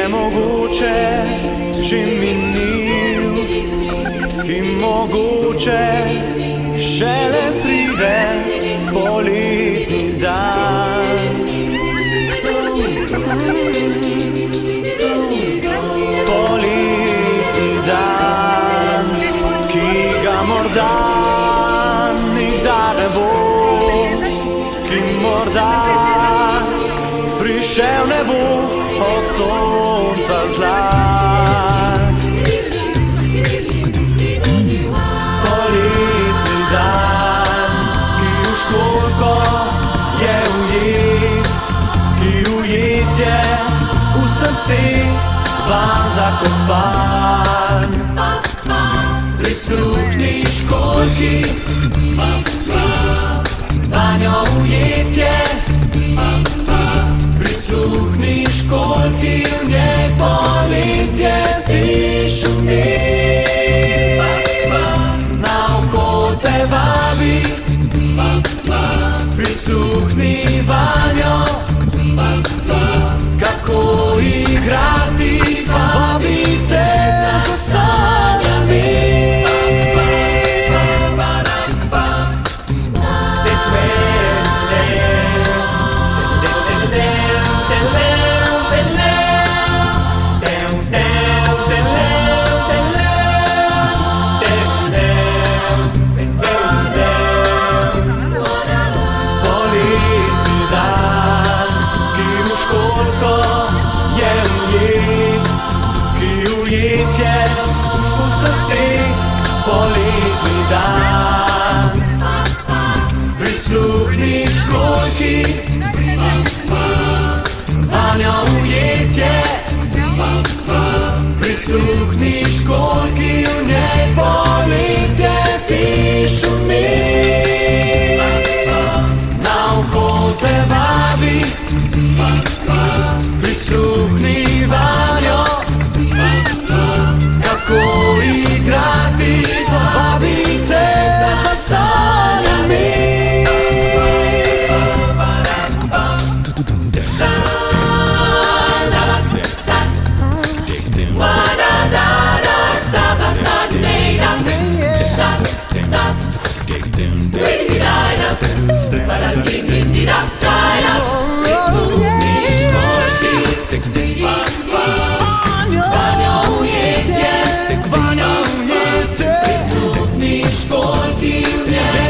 Mogoče že minil, ki mogoče šele pride poletni dan. Poletni dan, ki ga morda nikdar ne bo, ki morda prišel ne bo od sonca zlat. Poletni dan, ki v školjko je ujet, ki ujet je v srce vam zakopan. Prisluhni školjki, vanjo ujet je. Prisluhni školjki, v njej poletje ti šumi. Na oko te vabi, prisluhni vanjo, kako igrati, vabi te za sanjami. Ujet je v srce poletni dan. Prisluhni školjki, vanjo ujet je. Prisluhni školjki, v njej poletje ti šumi. Na oko te vabi, prisluhni vanjo, kako igrati, vabi te za sanjami.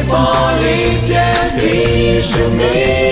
Poletje ti šumi.